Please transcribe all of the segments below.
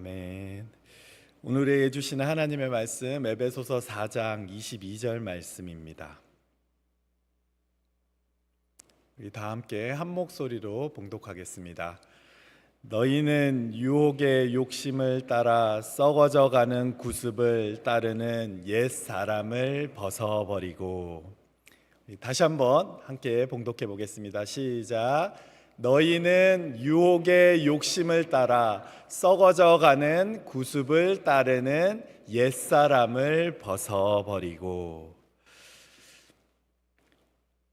아멘. 오늘의 주시는 하나님의 말씀 에베소서 4장 22절 말씀입니다. 우리 다 함께 한 목소리로 봉독하겠습니다. 너희는 유혹의 욕심을 따라 썩어져가는 구습을 따르는 옛 사람을 벗어버리고. 다시 한번 함께 봉독해 보겠습니다. 시작. 너희는 유혹의 욕심을 따라 썩어져가는 구습을 따르는 옛사람을 벗어버리고.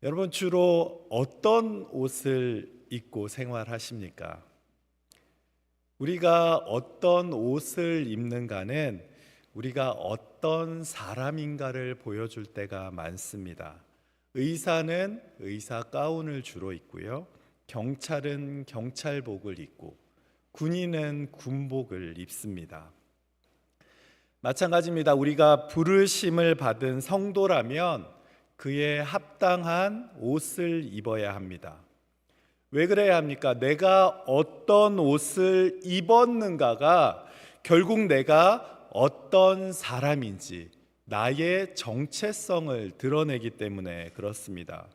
여러분, 주로 어떤 옷을 입고 생활하십니까? 우리가 어떤 옷을 입는가는 우리가 어떤 사람인가를 보여줄 때가 많습니다. 의사는 의사 가운을 주로 입고요, 경찰은 경찰복을 입고 군인은 군복을 입습니다. 마찬가지입니다. 우리가 부르심을 받은 성도라면 그에 합당한 옷을 입어야 합니다. 왜 그래야 합니까? 내가 어떤 옷을 입었는가가 결국 내가 어떤 사람인지 나의 정체성을 드러내기 때문에 그렇습니다.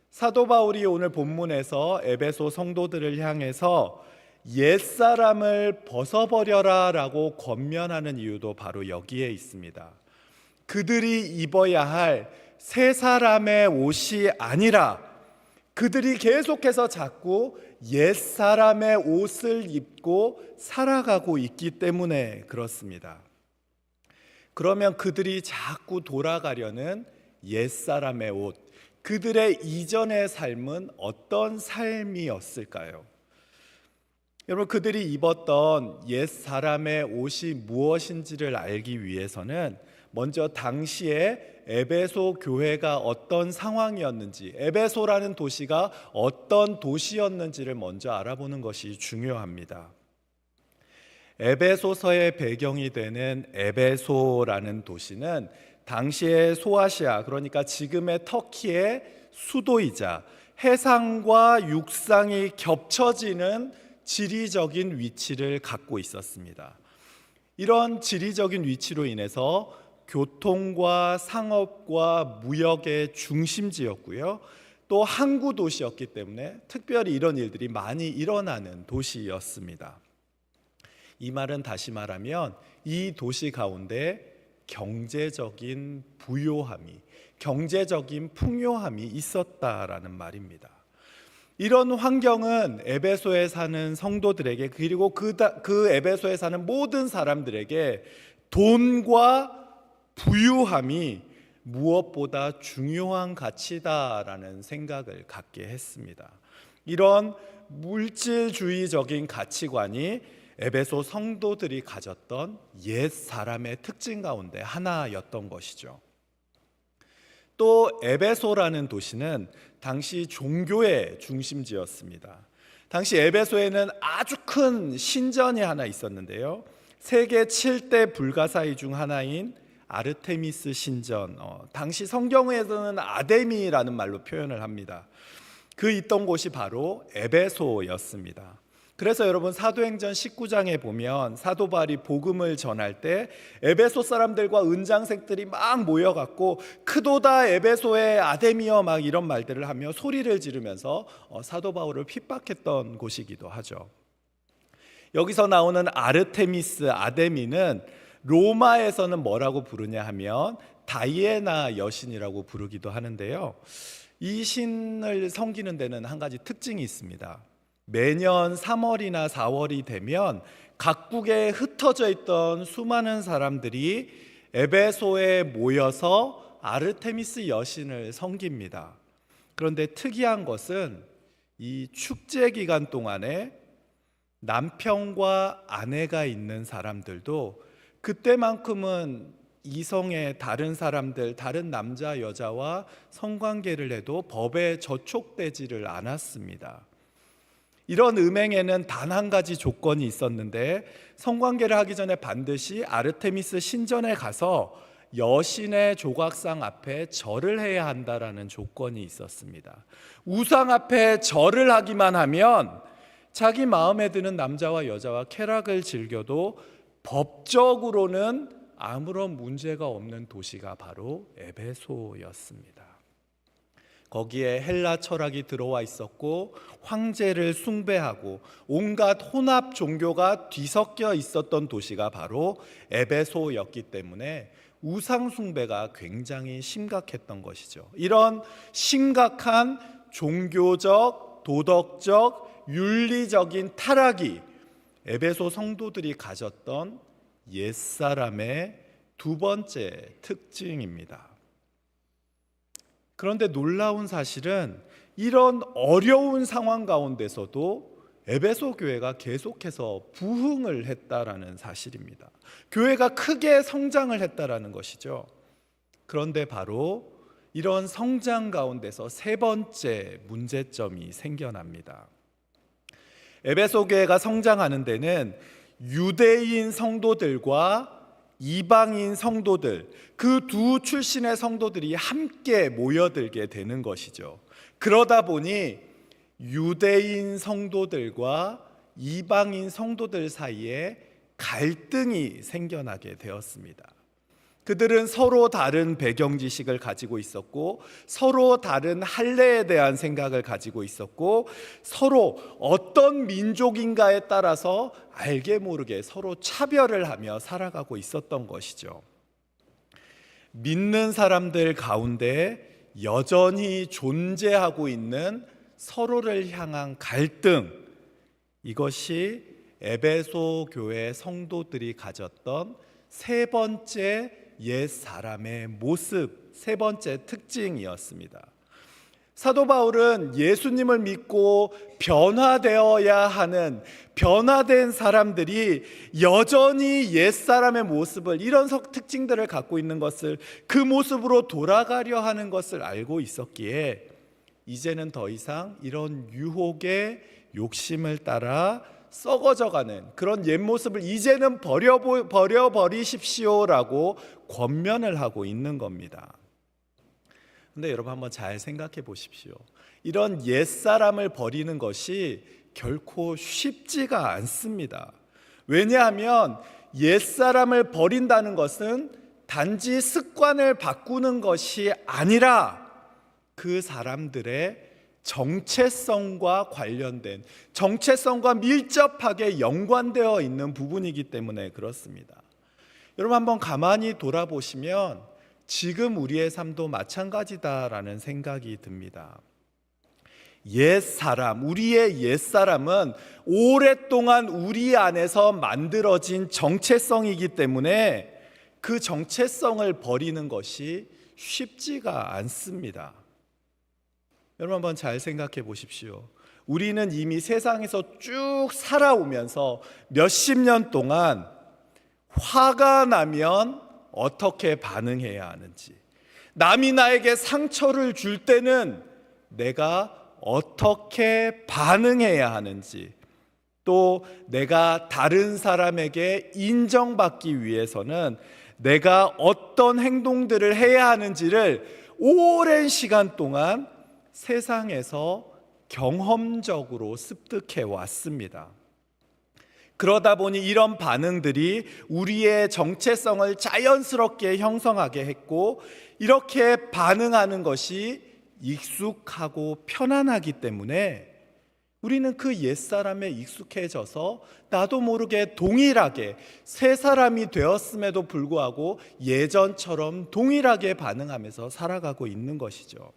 사도 바울이 오늘 본문에서 에베소 성도들을 향해서 옛사람을 벗어버려라 라고 권면하는 이유도 바로 여기에 있습니다. 그들이 입어야 할 새 사람의 옷이 아니라 그들이 계속해서 자꾸 옛사람의 옷을 입고 살아가고 있기 때문에 그렇습니다. 그러면 그들이 자꾸 돌아가려는 옛사람의 옷, 그들의 이전의 삶은 어떤 삶이었을까요? 여러분, 그들이 입었던 옛사람의 옷이 무엇인지를 알기 위해서는 먼저 당시에 에베소 교회가 어떤 상황이었는지, 에베소라는 도시가 어떤 도시였는지를 먼저 알아보는 것이 중요합니다. 에베소서의 배경이 되는 에베소라는 도시는 당시의 소아시아, 그러니까 지금의 터키의 수도이자 해상과 육상이 겹쳐지는 지리적인 위치를 갖고 있었습니다. 이런 지리적인 위치로 인해서 교통과 상업과 무역의 중심지였고요, 또 항구 도시였기 때문에 특별히 이런 일들이 많이 일어나는 도시였습니다. 이 말은 다시 말하면 이 도시 가운데 경제적인 부요함이, 경제적인 풍요함이 있었다라는 말입니다. 이런 환경은 에베소에 사는 성도들에게, 그리고 그 에베소에 사는 모든 사람들에게 돈과 부유함이 무엇보다 중요한 가치다라는 생각을 갖게 했습니다. 이런 물질주의적인 가치관이 에베소 성도들이 가졌던 옛 사람의 특징 가운데 하나였던 것이죠. 또 에베소라는 도시는 당시 종교의 중심지였습니다. 당시 에베소에는 아주 큰 신전이 하나 있었는데요, 세계 7대 불가사의 중 하나인 아르테미스 신전, 당시 성경에서는 아데미라는 말로 표현을 합니다. 그 있던 곳이 바로 에베소였습니다. 그래서 여러분, 사도행전 19장에 보면 사도 바울이 복음을 전할 때 에베소 사람들과 은장색들이 막 모여갖고 크도다 에베소의 아데미여 막 이런 말들을 하며 소리를 지르면서 사도 바울을 핍박했던 곳이기도 하죠. 여기서 나오는 아르테미스, 아데미는 로마에서는 뭐라고 부르냐 하면 다이애나 여신이라고 부르기도 하는데요, 이 신을 섬기는 데는 한 가지 특징이 있습니다. 매년 3월이나 4월이 되면 각국에 흩어져 있던 수많은 사람들이 에베소에 모여서 아르테미스 여신을 섬깁니다. 그런데 특이한 것은 이 축제 기간 동안에 남편과 아내가 있는 사람들도 그때만큼은 이성의 다른 사람들, 다른 남자 여자와 성관계를 해도 법에 저촉되지를 않았습니다. 이런 음행에는 단 한 가지 조건이 있었는데, 성관계를 하기 전에 반드시 아르테미스 신전에 가서 여신의 조각상 앞에 절을 해야 한다라는 조건이 있었습니다. 우상 앞에 절을 하기만 하면 자기 마음에 드는 남자와 여자와 쾌락을 즐겨도 법적으로는 아무런 문제가 없는 도시가 바로 에베소였습니다. 거기에 헬라 철학이 들어와 있었고 황제를 숭배하고 온갖 혼합 종교가 뒤섞여 있었던 도시가 바로 에베소였기 때문에 우상 숭배가 굉장히 심각했던 것이죠. 이런 심각한 종교적, 도덕적, 윤리적인 타락이 에베소 성도들이 가졌던 옛사람의 두 번째 특징입니다. 그런데 놀라운 사실은 이런 어려운 상황 가운데서도 에베소 교회가 계속해서 부흥을 했다라는 사실입니다. 교회가 크게 성장을 했다라는 것이죠. 그런데 바로 이런 성장 가운데서 세 번째 문제점이 생겨납니다. 에베소 교회가 성장하는 데는 유대인 성도들과 이방인 성도들, 그 두 출신의 성도들이 함께 모여들게 되는 것이죠. 그러다 보니 유대인 성도들과 이방인 성도들 사이에 갈등이 생겨나게 되었습니다. 그들은 서로 다른 배경 지식을 가지고 있었고 서로 다른 할례에 대한 생각을 가지고 있었고 서로 어떤 민족인가에 따라서 알게 모르게 서로 차별을 하며 살아가고 있었던 것이죠. 믿는 사람들 가운데 여전히 존재하고 있는 서로를 향한 갈등, 이것이 에베소 교회 성도들이 가졌던 세 번째 옛 사람의 모습, 세 번째 특징이었습니다. 사도 바울은 예수님을 믿고 변화되어야 하는 변화된 사람들이 여전히 옛 사람의 모습을, 이런 특징들을 갖고 있는 것을, 그 모습으로 돌아가려 하는 것을 알고 있었기에 이제는 더 이상 이런 유혹의 욕심을 따라 썩어져가는 그런 옛 모습을 이제는 버려버리십시오라고 권면을 하고 있는 겁니다. 근데 여러분 한번 잘 생각해 보십시오. 이런 옛사람을 버리는 것이 결코 쉽지가 않습니다. 왜냐하면 옛사람을 버린다는 것은 단지 습관을 바꾸는 것이 아니라 그 사람들의 정체성과 관련된, 정체성과 밀접하게 연관되어 있는 부분이기 때문에 그렇습니다. 여러분 한번 가만히 돌아보시면 지금 우리의 삶도 마찬가지다라는 생각이 듭니다. 옛사람, 우리의 옛사람은 오랫동안 우리 안에서 만들어진 정체성이기 때문에 그 정체성을 버리는 것이 쉽지가 않습니다. 여러분 한번 잘 생각해 보십시오. 우리는 이미 세상에서 쭉 살아오면서 몇십 년 동안 화가 나면 어떻게 반응해야 하는지, 남이 나에게 상처를 줄 때는 내가 어떻게 반응해야 하는지, 또 내가 다른 사람에게 인정받기 위해서는 내가 어떤 행동들을 해야 하는지를 오랜 시간 동안 세상에서 경험적으로 습득해 왔습니다. 그러다 보니 이런 반응들이 우리의 정체성을 자연스럽게 형성하게 했고, 이렇게 반응하는 것이 익숙하고 편안하기 때문에 우리는 그 옛사람에 익숙해져서 나도 모르게 동일하게 새 사람이 되었음에도 불구하고 예전처럼 동일하게 반응하면서 살아가고 있는 것이죠.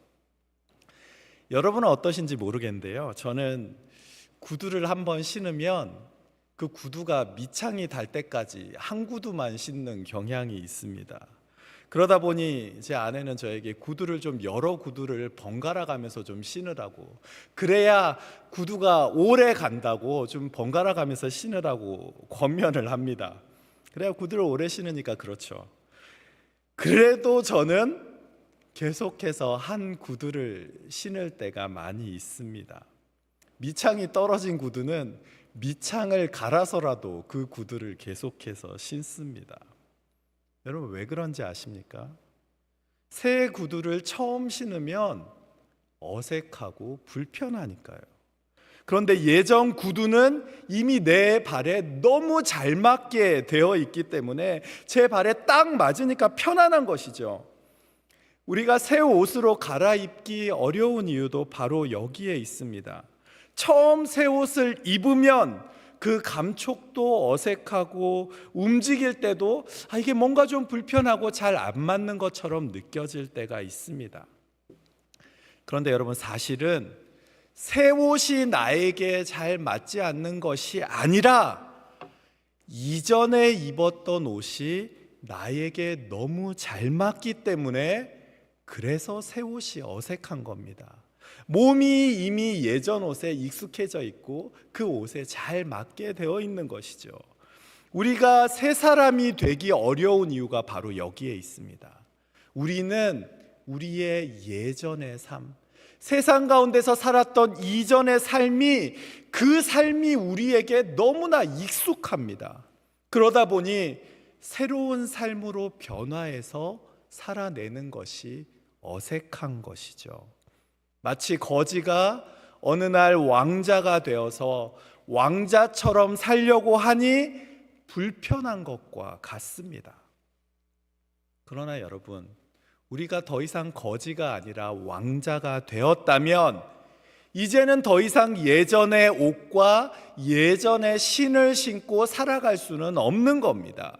여러분은 어떠신지 모르겠는데요, 저는 구두를 한번 신으면 그 구두가 밑창이 달 때까지 한 구두만 신는 경향이 있습니다. 그러다 보니 제 아내는 저에게 구두를 좀 여러 구두를 번갈아 가면서 좀 신으라고, 그래야 구두가 오래 간다고 좀 번갈아 가면서 신으라고 권면을 합니다. 그래야 구두를 오래 신으니까 그렇죠. 그래도 저는 계속해서 한 구두를 신을 때가 많이 있습니다. 밑창이 떨어진 구두는 밑창을 갈아서라도 그 구두를 계속해서 신습니다. 여러분 왜 그런지 아십니까? 새 구두를 처음 신으면 어색하고 불편하니까요. 그런데 예전 구두는 이미 내 발에 너무 잘 맞게 되어 있기 때문에 제 발에 딱 맞으니까 편안한 것이죠. 우리가 새 옷으로 갈아입기 어려운 이유도 바로 여기에 있습니다. 처음 새 옷을 입으면 그 감촉도 어색하고 움직일 때도 이게 뭔가 좀 불편하고 잘 안 맞는 것처럼 느껴질 때가 있습니다. 그런데 여러분, 사실은 새 옷이 나에게 잘 맞지 않는 것이 아니라 이전에 입었던 옷이 나에게 너무 잘 맞기 때문에 그래서 새 옷이 어색한 겁니다. 몸이 이미 예전 옷에 익숙해져 있고 그 옷에 잘 맞게 되어 있는 것이죠. 우리가 새 사람이 되기 어려운 이유가 바로 여기에 있습니다. 우리는 우리의 예전의 삶, 세상 가운데서 살았던 이전의 삶이 그 삶이 우리에게 너무나 익숙합니다. 그러다 보니 새로운 삶으로 변화해서 살아내는 것이 어색한 것이죠. 마치 거지가 어느 날 왕자가 되어서 왕자처럼 살려고 하니 불편한 것과 같습니다. 그러나 여러분, 우리가 더 이상 거지가 아니라 왕자가 되었다면 이제는 더 이상 예전의 옷과 예전의 신을 신고 살아갈 수는 없는 겁니다.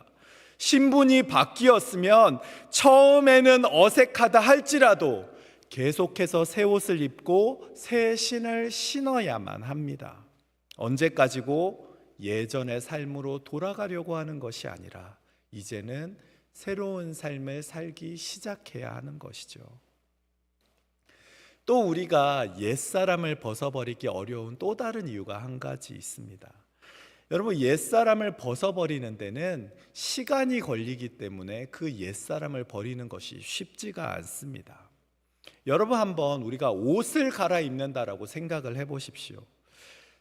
신분이 바뀌었으면 처음에는 어색하다 할지라도 계속해서 새 옷을 입고 새 신을 신어야만 합니다. 언제까지고 예전의 삶으로 돌아가려고 하는 것이 아니라 이제는 새로운 삶을 살기 시작해야 하는 것이죠. 또 우리가 옛사람을 벗어버리기 어려운 또 다른 이유가 한 가지 있습니다. 여러분, 옛사람을 벗어버리는 데는 시간이 걸리기 때문에 그 옛사람을 버리는 것이 쉽지가 않습니다. 여러분, 한번 우리가 옷을 갈아입는다라고 생각을 해보십시오.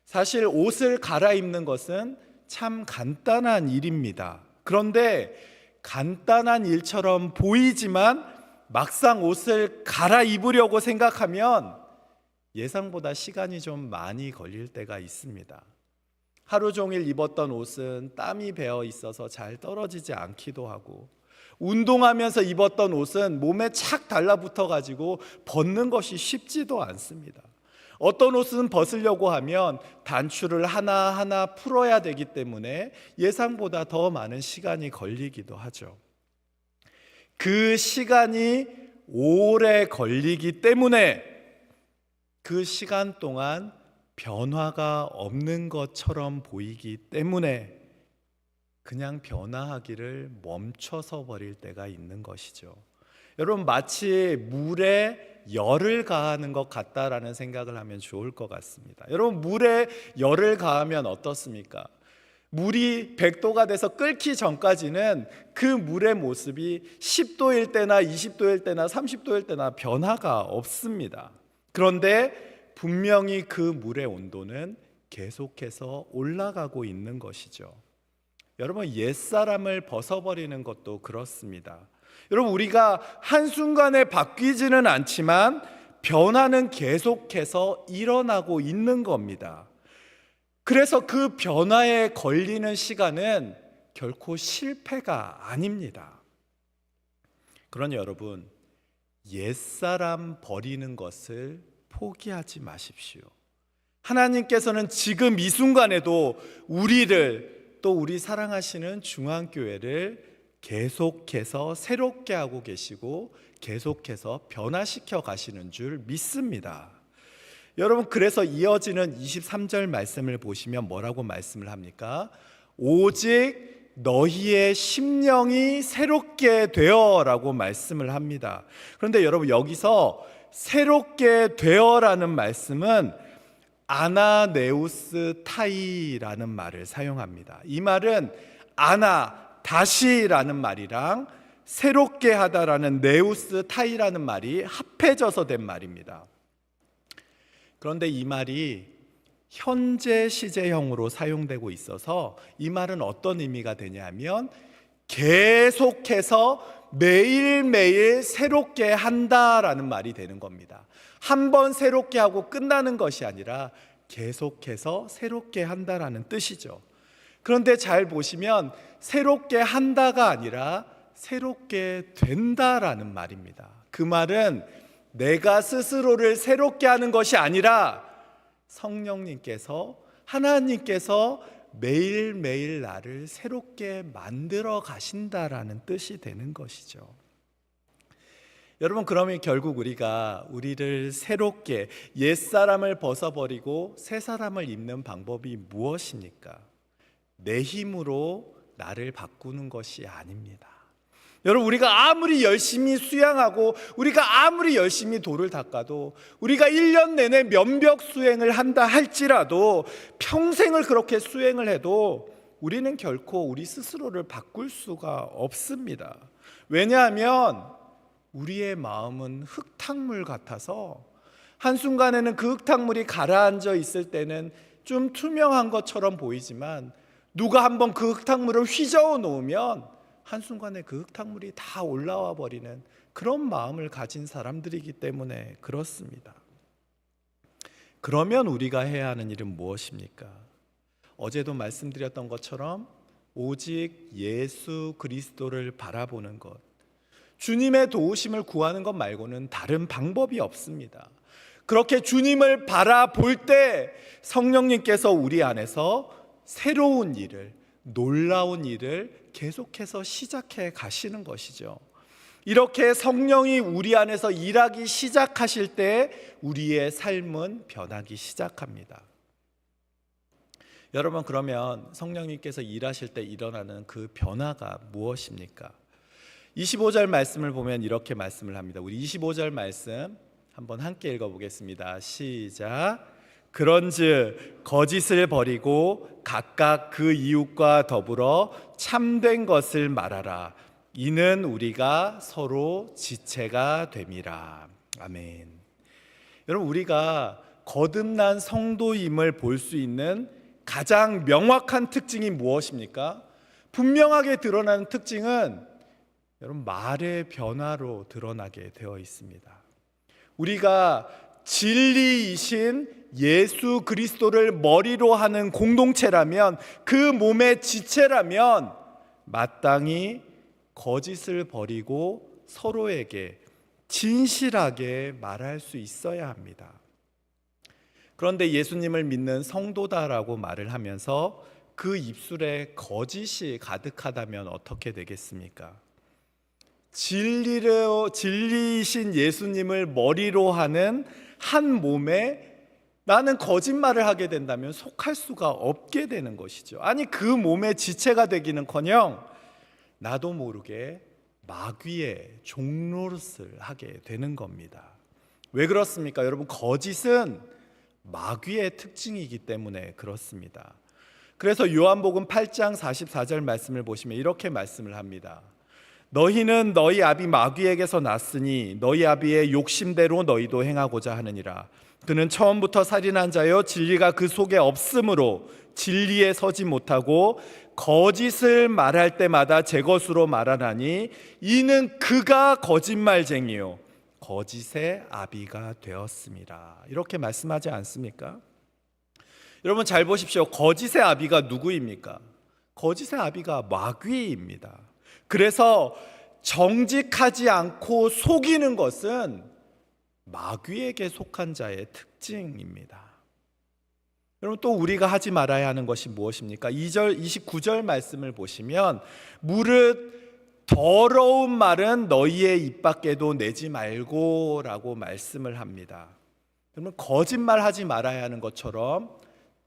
사실 옷을 갈아입는 것은 참 간단한 일입니다. 그런데 간단한 일처럼 보이지만 막상 옷을 갈아입으려고 생각하면 예상보다 시간이 좀 많이 걸릴 때가 있습니다. 하루 종일 입었던 옷은 땀이 배어 있어서 잘 떨어지지 않기도 하고, 운동하면서 입었던 옷은 몸에 착 달라붙어 가지고 벗는 것이 쉽지도 않습니다. 어떤 옷은 벗으려고 하면 단추를 하나하나 풀어야 되기 때문에 예상보다 더 많은 시간이 걸리기도 하죠. 그 시간이 오래 걸리기 때문에 그 시간 동안 변화가 없는 것처럼 보이기 때문에 그냥 변화하기를 멈춰서 버릴 때가 있는 것이죠. 여러분, 마치 물에 열을 가하는 것 같다라는 생각을 하면 좋을 것 같습니다. 여러분, 물에 열을 가하면 어떻습니까? 물이 100도가 돼서 끓기 전까지는 그 물의 모습이 10도일 때나 20도일 때나 30도일 때나 변화가 없습니다. 그런데 분명히 그 물의 온도는 계속해서 올라가고 있는 것이죠. 여러분, 옛사람을 벗어버리는 것도 그렇습니다. 여러분, 우리가 한순간에 바뀌지는 않지만 변화는 계속해서 일어나고 있는 겁니다. 그래서 그 변화에 걸리는 시간은 결코 실패가 아닙니다. 그러니 여러분, 옛사람 버리는 것을 포기하지 마십시오. 하나님께서는 지금 이 순간에도 우리를, 또 우리 사랑하시는 중앙교회를 계속해서 새롭게 하고 계시고 계속해서 변화시켜 가시는 줄 믿습니다. 여러분, 그래서 이어지는 23절 말씀을 보시면 뭐라고 말씀을 합니까? 오직 너희의 심령이 새롭게 되어라고 말씀을 합니다. 그런데 여러분, 여기서 새롭게 되어라는 말씀은 아나네우스 타이라는 말을 사용합니다. 이 말은 아나, 다시라는 말이랑 새롭게 하다라는 네우스 타이라는 말이 합해져서 된 말입니다. 그런데 이 말이 현재 시제형으로 사용되고 있어서 이 말은 어떤 의미가 되냐면 계속해서 매일매일 새롭게 한다라는 말이 되는 겁니다. 한 번 새롭게 하고 끝나는 것이 아니라 계속해서 새롭게 한다라는 뜻이죠. 그런데 잘 보시면 새롭게 한다가 아니라 새롭게 된다라는 말입니다. 그 말은 내가 스스로를 새롭게 하는 것이 아니라 성령님께서, 하나님께서 매일매일 나를 새롭게 만들어 가신다라는 뜻이 되는 것이죠. 여러분, 그러면 결국 우리를 새롭게, 옛사람을 벗어버리고 새 사람을 입는 방법이 무엇입니까? 내 힘으로 나를 바꾸는 것이 아닙니다. 여러분, 우리가 아무리 열심히 수양하고 우리가 아무리 열심히 돌을 닦아도, 우리가 1년 내내 면벽 수행을 한다 할지라도, 평생을 그렇게 수행을 해도 우리는 결코 우리 스스로를 바꿀 수가 없습니다. 왜냐하면 우리의 마음은 흙탕물 같아서 한순간에는 그 흙탕물이 가라앉아 있을 때는 좀 투명한 것처럼 보이지만, 누가 한번 그 흙탕물을 휘저어 놓으면 한순간에 그 흙탕물이 다 올라와 버리는 그런 마음을 가진 사람들이기 때문에 그렇습니다. 그러면 우리가 해야 하는 일은 무엇입니까? 어제도 말씀드렸던 것처럼 오직 예수 그리스도를 바라보는 것, 주님의 도우심을 구하는 것 말고는 다른 방법이 없습니다. 그렇게 주님을 바라볼 때 성령님께서 우리 안에서 새로운 일을, 놀라운 일을 계속해서 시작해 가시는 것이죠. 이렇게 성령이 우리 안에서 일하기 시작하실 때 우리의 삶은 변하기 시작합니다. 여러분, 그러면 성령님께서 일하실 때 일어나는 그 변화가 무엇입니까? 25절 말씀을 보면 이렇게 말씀을 합니다. 우리 25절 말씀 한번 함께 읽어보겠습니다. 시작. 그런즉 거짓을 버리고 각각 그 이웃과 더불어 참된 것을 말하라. 이는 우리가 서로 지체가 됨이라. 아멘. 여러분, 우리가 거듭난 성도임을 볼 수 있는 가장 명확한 특징이 무엇입니까? 분명하게 드러나는 특징은 여러분, 말의 변화로 드러나게 되어 있습니다. 우리가 진리이신 예수 그리스도를 머리로 하는 공동체라면, 그 몸의 지체라면 마땅히 거짓을 버리고 서로에게 진실하게 말할 수 있어야 합니다. 그런데 예수님을 믿는 성도다라고 말을 하면서 그 입술에 거짓이 가득하다면 어떻게 되겠습니까? 진리이신 예수님을 머리로 하는 한 몸에 나는 거짓말을 하게 된다면 속할 수가 없게 되는 것이죠. 아니, 그 몸의 지체가 되기는커녕 나도 모르게 마귀의 종노릇을 하게 되는 겁니다. 왜 그렇습니까? 여러분, 거짓은 마귀의 특징이기 때문에 그렇습니다. 그래서 요한복음 8장 44절 말씀을 보시면 이렇게 말씀을 합니다. 너희는 너희 아비 마귀에게서 났으니 너희 아비의 욕심대로 너희도 행하고자 하느니라. 그는 처음부터 살인한 자요 진리가 그 속에 없으므로 진리에 서지 못하고 거짓을 말할 때마다 제 것으로 말하나니 이는 그가 거짓말쟁이요 거짓의 아비가 되었습니다. 이렇게 말씀하지 않습니까? 여러분, 잘 보십시오. 거짓의 아비가 누구입니까? 거짓의 아비가 마귀입니다. 그래서 정직하지 않고 속이는 것은 마귀에게 속한 자의 특징입니다. 여러분, 또 우리가 하지 말아야 하는 것이 무엇입니까? 29절 말씀을 보시면 무릇 더러운 말은 너희의 입 밖에도 내지 말고 라고 말씀을 합니다. 그러면 거짓말 하지 말아야 하는 것처럼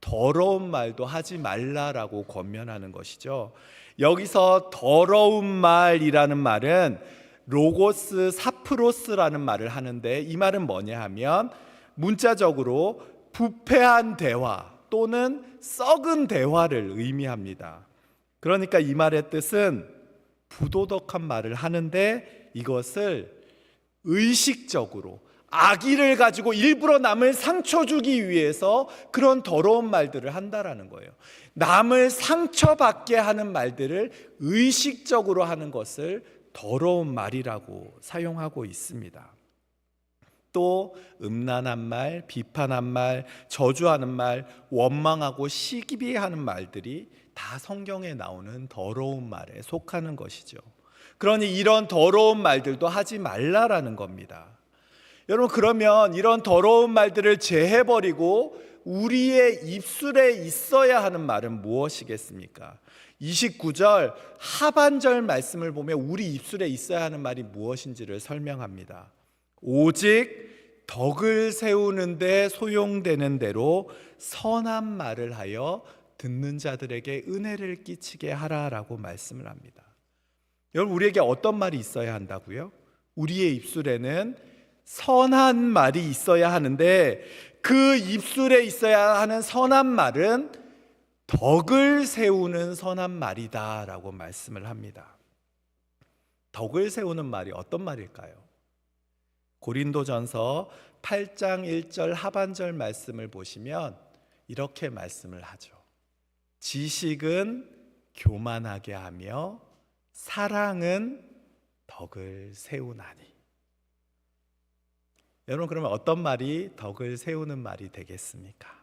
더러운 말도 하지 말라라고 권면하는 것이죠. 여기서 더러운 말이라는 말은 로고스 사프로스라는 말을 하는데, 이 말은 뭐냐 하면 문자적으로 부패한 대화 또는 썩은 대화를 의미합니다. 그러니까 이 말의 뜻은 부도덕한 말을 하는데 이것을 의식적으로 악의를 가지고 일부러 남을 상처 주기 위해서 그런 더러운 말들을 한다라는 거예요. 남을 상처받게 하는 말들을 의식적으로 하는 것을 더러운 말이라고 사용하고 있습니다. 또 음란한 말, 비판한 말, 저주하는 말, 원망하고 시기하는 말들이 다 성경에 나오는 더러운 말에 속하는 것이죠. 그러니 이런 더러운 말들도 하지 말라라는 겁니다. 여러분, 그러면 이런 더러운 말들을 제해버리고 우리의 입술에 있어야 하는 말은 무엇이겠습니까? 29절 하반절 말씀을 보면 우리 입술에 있어야 하는 말이 무엇인지를 설명합니다. 오직 덕을 세우는데 소용되는 대로 선한 말을 하여 듣는 자들에게 은혜를 끼치게 하라라고 말씀을 합니다. 여러분, 우리에게 어떤 말이 있어야 한다고요? 우리의 입술에는 선한 말이 있어야 하는데 그 입술에 있어야 하는 선한 말은 덕을 세우는 선한 말이다 라고 말씀을 합니다. 덕을 세우는 말이 어떤 말일까요? 고린도전서 8장 1절 하반절 말씀을 보시면 이렇게 말씀을 하죠. 지식은 교만하게 하며 사랑은 덕을 세우나니. 여러분, 그러면 어떤 말이 덕을 세우는 말이 되겠습니까?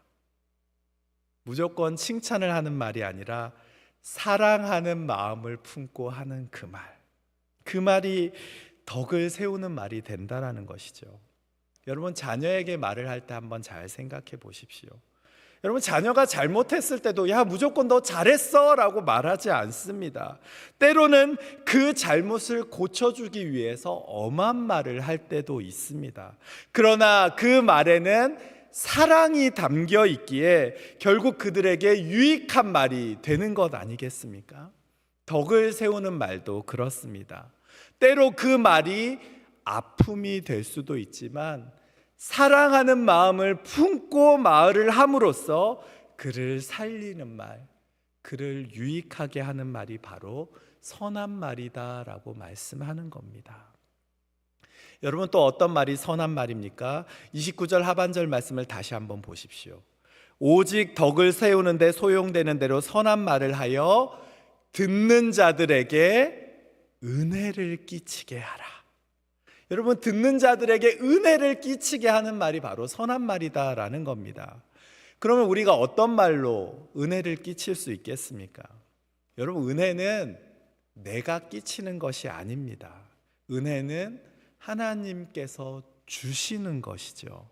무조건 칭찬을 하는 말이 아니라 사랑하는 마음을 품고 하는 그 말, 그 말이 덕을 세우는 말이 된다는 것이죠. 여러분, 자녀에게 말을 할 때 한번 잘 생각해 보십시오. 여러분, 자녀가 잘못했을 때도 야, 무조건 너 잘했어 라고 말하지 않습니다. 때로는 그 잘못을 고쳐주기 위해서 엄한 말을 할 때도 있습니다. 그러나 그 말에는 사랑이 담겨 있기에 결국 그들에게 유익한 말이 되는 것 아니겠습니까? 덕을 세우는 말도 그렇습니다. 때로 그 말이 아픔이 될 수도 있지만 사랑하는 마음을 품고 말을 함으로써 그를 살리는 말, 그를 유익하게 하는 말이 바로 선한 말이다라고 말씀하는 겁니다. 여러분, 또 어떤 말이 선한 말입니까? 29절 하반절 말씀을 다시 한번 보십시오. 오직 덕을 세우는 데 소용되는 대로 선한 말을 하여 듣는 자들에게 은혜를 끼치게 하라. 여러분, 듣는 자들에게 은혜를 끼치게 하는 말이 바로 선한 말이다라는 겁니다. 그러면 우리가 어떤 말로 은혜를 끼칠 수 있겠습니까? 여러분, 은혜는 내가 끼치는 것이 아닙니다. 은혜는 하나님께서 주시는 것이죠.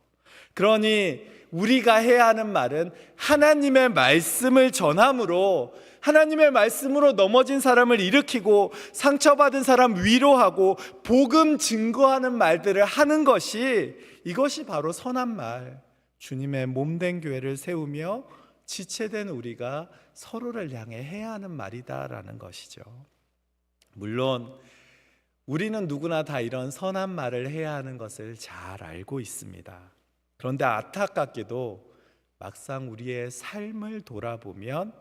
그러니 우리가 해야 하는 말은 하나님의 말씀을 전함으로, 하나님의 말씀으로 넘어진 사람을 일으키고 상처받은 사람 위로하고 복음 증거하는 말들을 하는 것이, 이것이 바로 선한 말, 주님의 몸된 교회를 세우며 지체된 우리가 서로를 향해 해야 하는 말이다라는 것이죠. 물론 우리는 누구나 다 이런 선한 말을 해야 하는 것을 잘 알고 있습니다. 그런데 안타깝게도 막상 우리의 삶을 돌아보면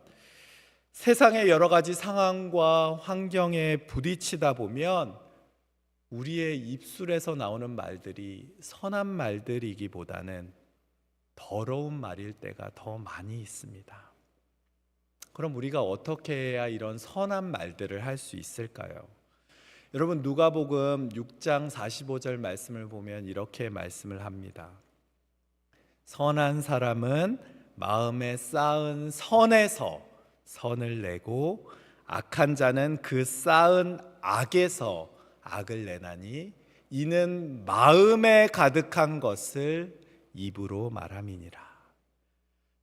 세상의 여러 가지 상황과 환경에 부딪히다 보면 우리의 입술에서 나오는 말들이 선한 말들이기보다는 더러운 말일 때가 더 많이 있습니다. 그럼 우리가 어떻게 해야 이런 선한 말들을 할 수 있을까요? 여러분, 누가복음 6장 45절 말씀을 보면 이렇게 말씀을 합니다. 선한 사람은 마음에 쌓은 선에서 선을 내고 악한 자는 그 쌓은 악에서 악을 내나니 이는 마음에 가득한 것을 입으로 말함이니라.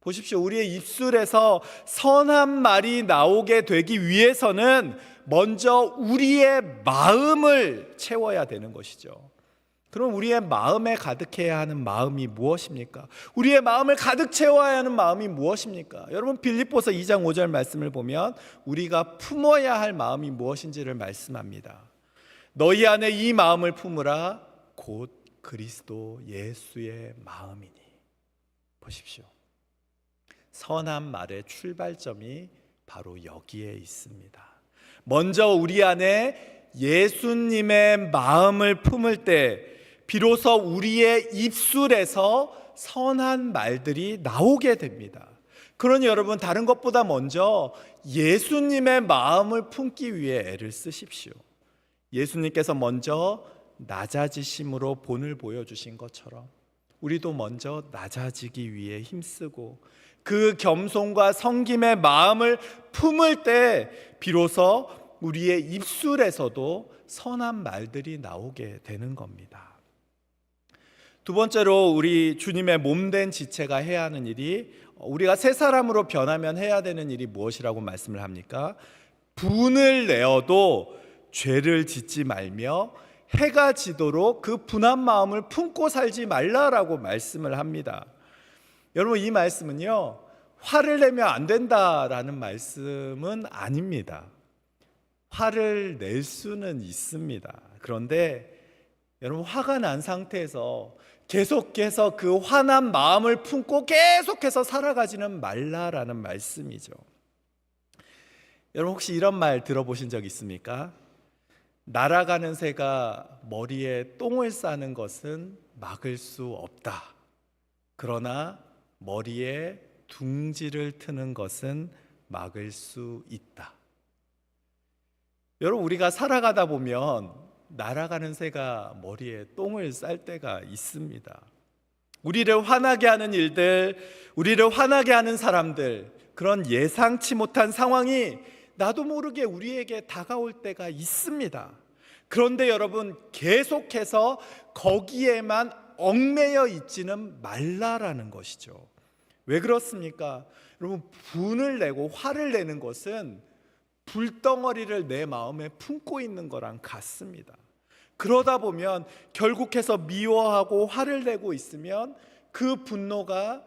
보십시오. 우리의 입술에서 선한 말이 나오게 되기 위해서는 먼저 우리의 마음을 채워야 되는 것이죠. 그럼 우리의 마음에 가득해야 하는 마음이 무엇입니까? 우리의 마음을 가득 채워야 하는 마음이 무엇입니까? 여러분, 빌립보서 2장 5절 말씀을 보면 우리가 품어야 할 마음이 무엇인지를 말씀합니다. 너희 안에 이 마음을 품으라 곧 그리스도 예수의 마음이니. 보십시오. 선한 말의 출발점이 바로 여기에 있습니다. 먼저 우리 안에 예수님의 마음을 품을 때 비로소 우리의 입술에서 선한 말들이 나오게 됩니다. 그러니 여러분, 다른 것보다 먼저 예수님의 마음을 품기 위해 애를 쓰십시오. 예수님께서 먼저 낮아지심으로 본을 보여주신 것처럼 우리도 먼저 낮아지기 위해 힘쓰고 그 겸손과 섬김의 마음을 품을 때 비로소 우리의 입술에서도 선한 말들이 나오게 되는 겁니다. 두 번째로 우리 주님의 몸된 지체가 해야 하는 일이, 우리가 새 사람으로 변하면 해야 되는 일이 무엇이라고 말씀을 합니까? 분을 내어도 죄를 짓지 말며 해가 지도록 그 분한 마음을 품고 살지 말라라고 말씀을 합니다. 여러분, 이 말씀은요, 화를 내면 안 된다라는 말씀은 아닙니다. 화를 낼 수는 있습니다. 그런데 여러분, 화가 난 상태에서 계속해서 그 화난 마음을 품고 계속해서 살아가지는 말라라는 말씀이죠. 여러분, 혹시 이런 말 들어보신 적 있습니까? 날아가는 새가 머리에 똥을 싸는 것은 막을 수 없다. 그러나 머리에 둥지를 트는 것은 막을 수 있다. 여러분, 우리가 살아가다 보면 날아가는 새가 머리에 똥을 쌀 때가 있습니다. 우리를 화나게 하는 일들, 우리를 화나게 하는 사람들, 그런 예상치 못한 상황이 나도 모르게 우리에게 다가올 때가 있습니다. 그런데 여러분, 계속해서 거기에만 얽매여 있지는 말라라는 것이죠. 왜 그렇습니까? 여러분, 분을 내고 화를 내는 것은 불덩어리를 내 마음에 품고 있는 거랑 같습니다. 그러다 보면 결국해서 미워하고 화를 내고 있으면 그 분노가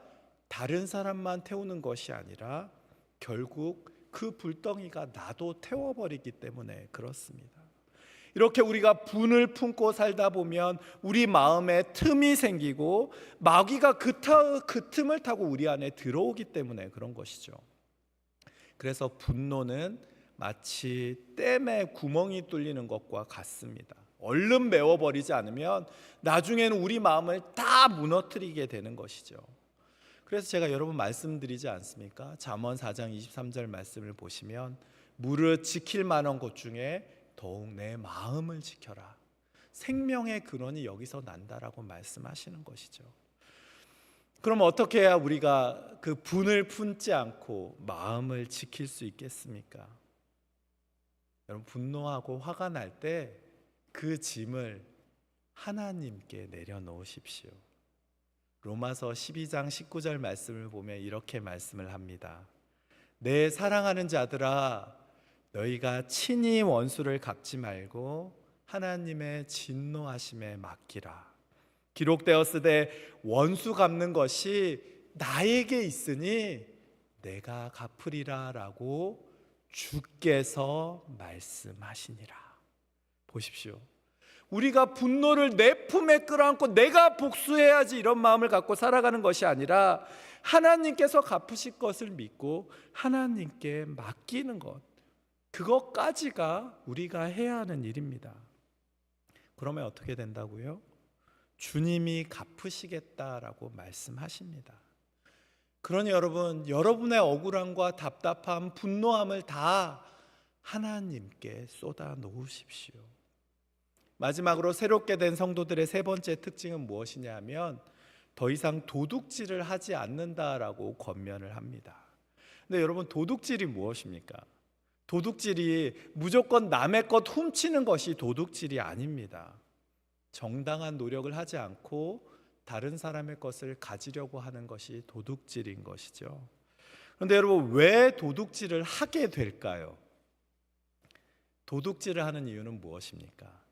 다른 사람만 태우는 것이 아니라 결국 그 불덩이가 나도 태워버리기 때문에 그렇습니다. 이렇게 우리가 분을 품고 살다 보면 우리 마음에 틈이 생기고 마귀가 그 틈을 타고 우리 안에 들어오기 때문에 그런 것이죠. 그래서 분노는 마치 댐에 구멍이 뚫리는 것과 같습니다. 얼른 메워버리지 않으면 나중에는 우리 마음을 다 무너뜨리게 되는 것이죠. 그래서 제가 여러분 말씀드리지 않습니까? 잠언 4장 23절 말씀을 보시면 무릇 지킬 만한 것 중에 더욱 내 마음을 지켜라. 생명의 근원이 여기서 난다라고 말씀하시는 것이죠. 그럼 어떻게 해야 우리가 그 분을 품지 않고 마음을 지킬 수 있겠습니까? 여러분, 분노하고 화가 날 때 그 짐을 하나님께 내려놓으십시오. 로마서 12장 19절 말씀을 보면 이렇게 말씀을 합니다. 내 사랑하는 자들아, 너희가 친히 원수를 갚지 말고 하나님의 진노하심에 맡기라. 기록되었으되 원수 갚는 것이 나에게 있으니 내가 갚으리라 라고 주께서 말씀하시니라. 보십시오. 우리가 분노를 내 품에 끌어안고 내가 복수해야지 이런 마음을 갖고 살아가는 것이 아니라 하나님께서 갚으실 것을 믿고 하나님께 맡기는 것, 그것까지가 우리가 해야 하는 일입니다. 그러면 어떻게 된다고요? 주님이 갚으시겠다라고 말씀하십니다. 그러니 여러분, 여러분의 억울함과 답답함, 분노함을 다 하나님께 쏟아 놓으십시오. 마지막으로 새롭게 된 성도들의 세 번째 특징은 무엇이냐 하면 더 이상 도둑질을 하지 않는다라고 권면을 합니다. 근데 여러분, 도둑질이 무엇입니까? 도둑질이 무조건 남의 것 훔치는 것이 도둑질이 아닙니다. 정당한 노력을 하지 않고 다른 사람의 것을 가지려고 하는 것이 도둑질인 것이죠. 그런데 여러분, 왜 도둑질을 하게 될까요? 도둑질을 하는 이유는 무엇입니까?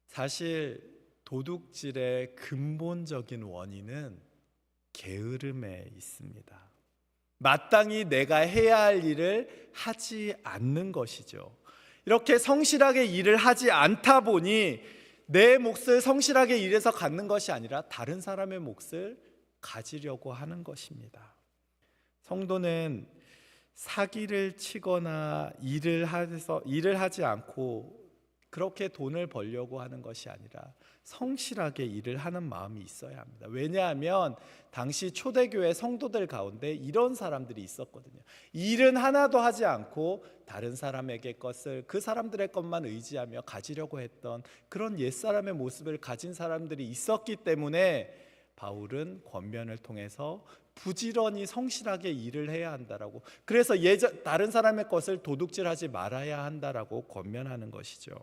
사실 도둑질의 근본적인 원인은 게으름에 있습니다. 마땅히 내가 해야 할 일을 하지 않는 것이죠. 이렇게 성실하게 일을 하지 않다 보니 내 몫을 성실하게 일해서 갖는 것이 아니라 다른 사람의 몫을 가지려고 하는 것입니다. 성도는 사기를 치거나 일을 하지 않고 그렇게 돈을 벌려고 하는 것이 아니라 성실하게 일을 하는 마음이 있어야 합니다. 왜냐하면 당시 초대교회 성도들 가운데 이런 사람들이 있었거든요. 일은 하나도 하지 않고 다른 사람에게 것을 그 사람들의 것만 의지하며 가지려고 했던 그런 옛사람의 모습을 가진 사람들이 있었기 때문에 바울은 권면을 통해서 부지런히 성실하게 일을 해야 한다라고, 그래서 다른 사람의 것을 도둑질하지 말아야 한다라고 권면하는 것이죠.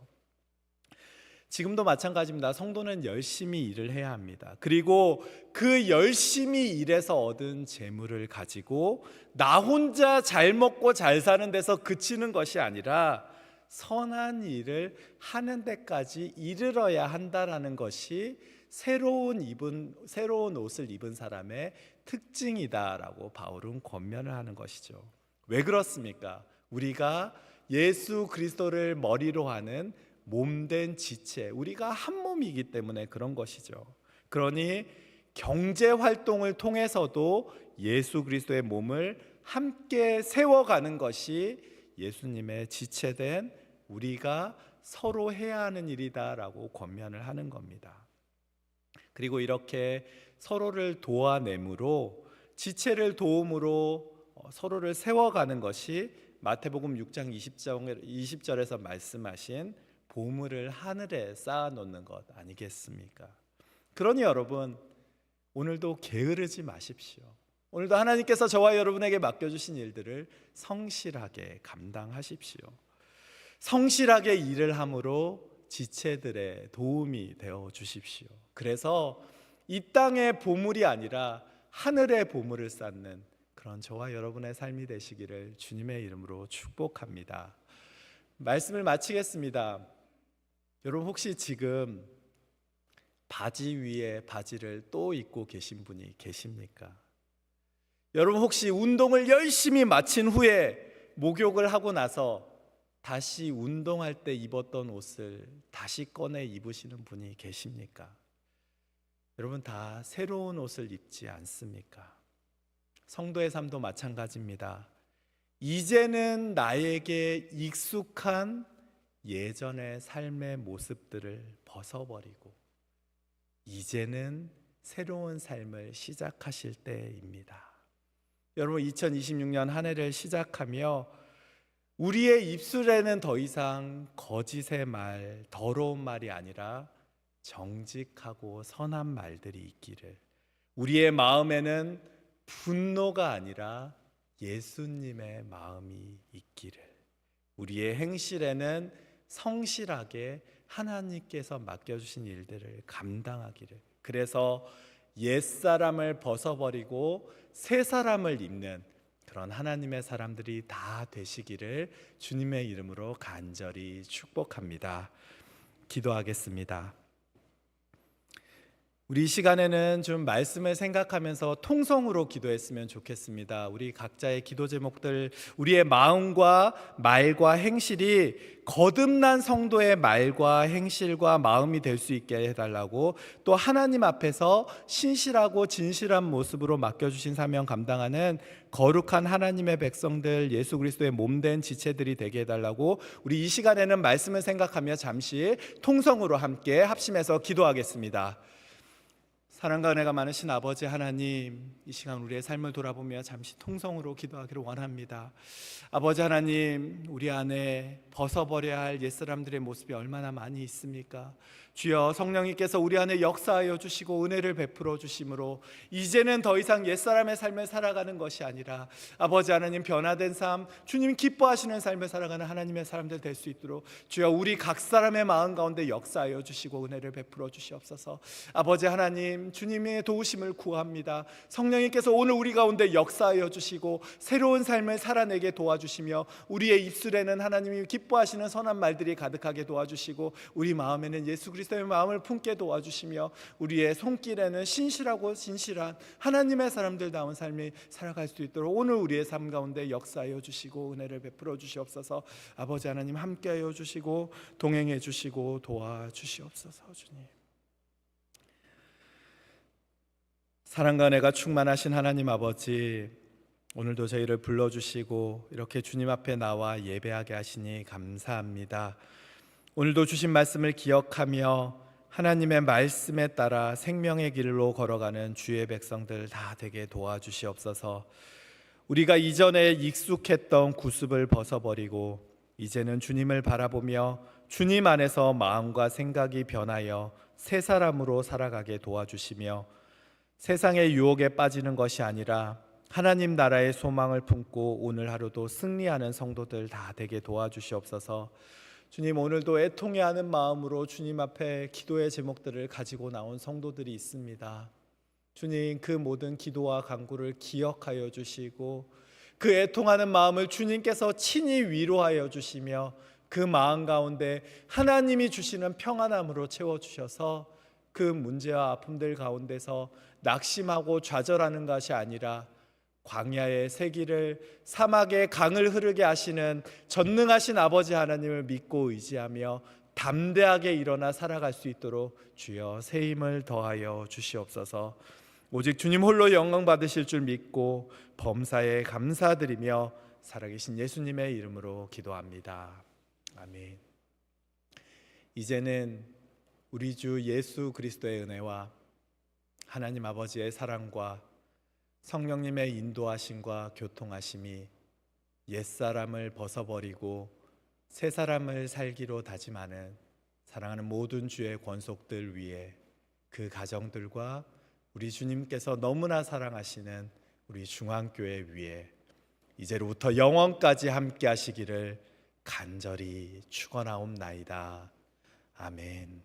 지금도 마찬가지입니다. 성도는 열심히 일을 해야 합니다. 그리고 그 열심히 일해서 얻은 재물을 가지고 나 혼자 잘 먹고 잘 사는 데서 그치는 것이 아니라 선한 일을 하는 데까지 이르러야 한다라는 것이 새로운 옷을 입은 사람의 특징이다라고 바울은 권면을 하는 것이죠. 왜 그렇습니까? 우리가 예수 그리스도를 머리로 하는 몸된 지체, 우리가 한 몸이기 때문에 그런 것이죠. 그러니 경제 활동을 통해서도 예수 그리스도의 몸을 함께 세워가는 것이 예수님의 지체된 우리가 서로 해야 하는 일이다라고 권면을 하는 겁니다. 그리고 이렇게 서로를 도와내므로, 지체를 도움으로 서로를 세워가는 것이 마태복음 6장 20절에서 말씀하신 보물을 하늘에 쌓아놓는 것 아니겠습니까? 그러니 여러분, 오늘도 게으르지 마십시오. 오늘도 하나님께서 저와 여러분에게 맡겨주신 일들을 성실하게 감당하십시오. 성실하게 일을 함으로 지체들의 도움이 되어 주십시오. 그래서 이 땅의 보물이 아니라 하늘의 보물을 쌓는 그런 저와 여러분의 삶이 되시기를 주님의 이름으로 축복합니다. 말씀을 마치겠습니다. 여러분, 혹시 지금 바지 위에 바지를 또 입고 계신 분이 계십니까? 여러분, 혹시 운동을 열심히 마친 후에 목욕을 하고 나서 다시 운동할 때 입었던 옷을 다시 꺼내 입으시는 분이 계십니까? 여러분, 다 새로운 옷을 입지 않습니까? 성도의 삶도 마찬가지입니다. 이제는 나에게 익숙한 예전의 삶의 모습들을 벗어버리고 이제는 새로운 삶을 시작하실 때입니다. 여러분, 2026년 한 해를 시작하며 우리의 입술에는 더 이상 거짓의 말, 더러운 말이 아니라 정직하고 선한 말들이 있기를, 우리의 마음에는 분노가 아니라 예수님의 마음이 있기를, 우리의 행실에는 성실하게 하나님께서 맡겨주신 일들을 감당하기를, 그래서 옛사람을 벗어버리고 새 사람을 입는 그런 하나님의 사람들이 다 되시기를 주님의 이름으로 간절히 축복합니다. 기도하겠습니다. 우리 이 시간에는 좀 말씀을 생각하면서 통성으로 기도했으면 좋겠습니다. 우리 각자의 기도 제목들, 우리의 마음과 말과 행실이 거듭난 성도의 말과 행실과 마음이 될 수 있게 해달라고, 또 하나님 앞에서 신실하고 진실한 모습으로 맡겨주신 사명 감당하는 거룩한 하나님의 백성들, 예수 그리스도의 몸된 지체들이 되게 해달라고, 우리 이 시간에는 말씀을 생각하며 잠시 통성으로 함께 합심해서 기도하겠습니다. 사랑과 은혜가 많으신 아버지 하나님, 이 시간 우리의 삶을 돌아보며 잠시 통성으로 기도하기를 원합니다. 아버지 하나님, 우리 안에 벗어버려야 할 옛사람들의 모습이 얼마나 많이 있습니까? 주여, 성령님께서 우리 안에 역사하여 주시고 은혜를 베풀어 주심으로 이제는 더 이상 옛사람의 삶을 살아가는 것이 아니라 아버지 하나님, 변화된 삶, 주님 기뻐하시는 삶을 살아가는 하나님의 사람들 될 수 있도록 주여, 우리 각 사람의 마음 가운데 역사하여 주시고 은혜를 베풀어 주시옵소서. 아버지 하나님, 주님의 도우심을 구합니다. 성령님께서 오늘 우리 가운데 역사하여 주시고 새로운 삶을 살아내게 도와주시며 우리의 입술에는 하나님이 기뻐하시는 선한 말들이 가득하게 도와주시고 우리 마음에는 예수 그리스도의 마음을 품게 도와주시며 우리의 손길에는 신실하고 진실한 하나님의 사람들다운 삶이 살아갈 수 있도록 오늘 우리의 삶 가운데 역사하여 주시고 은혜를 베풀어 주시옵소서. 아버지 하나님, 함께하여 주시고 동행해 주시고 도와주시옵소서. 주님, 사랑과 은혜가 충만하신 하나님 아버지, 오늘도 저희를 불러주시고 이렇게 주님 앞에 나와 예배하게 하시니 감사합니다. 오늘도 주신 말씀을 기억하며 하나님의 말씀에 따라 생명의 길로 걸어가는 주의 백성들 다 되게 도와주시옵소서. 우리가 이전에 익숙했던 구습을 벗어버리고 이제는 주님을 바라보며 주님 안에서 마음과 생각이 변하여 새 사람으로 살아가게 도와주시며 세상의 유혹에 빠지는 것이 아니라 하나님 나라의 소망을 품고 오늘 하루도 승리하는 성도들 다 되게 도와주시옵소서. 주님, 오늘도 애통해하는 마음으로 주님 앞에 기도의 제목들을 가지고 나온 성도들이 있습니다. 주님, 그 모든 기도와 간구를 기억하여 주시고 그 애통하는 마음을 주님께서 친히 위로하여 주시며 그 마음 가운데 하나님이 주시는 평안함으로 채워주셔서 그 문제와 아픔들 가운데서 낙심하고 좌절하는 것이 아니라 광야의 새 길을, 사막의 강을 흐르게 하시는 전능하신 아버지 하나님을 믿고 의지하며 담대하게 일어나 살아갈 수 있도록 주여 새 힘을 더하여 주시옵소서. 오직 주님 홀로 영광 받으실 줄 믿고 범사에 감사드리며 살아계신 예수님의 이름으로 기도합니다. 아멘. 이제는 우리 주 예수 그리스도의 은혜와 하나님 아버지의 사랑과 성령님의 인도하심과 교통하심이 옛사람을 벗어버리고 새 사람을 살기로 다짐하는 사랑하는 모든 주의 권속들 위에, 그 가정들과 우리 주님께서 너무나 사랑하시는 우리 중앙교회 위에 이제로부터 영원까지 함께 하시기를 간절히 축원하옵나이다. 아멘.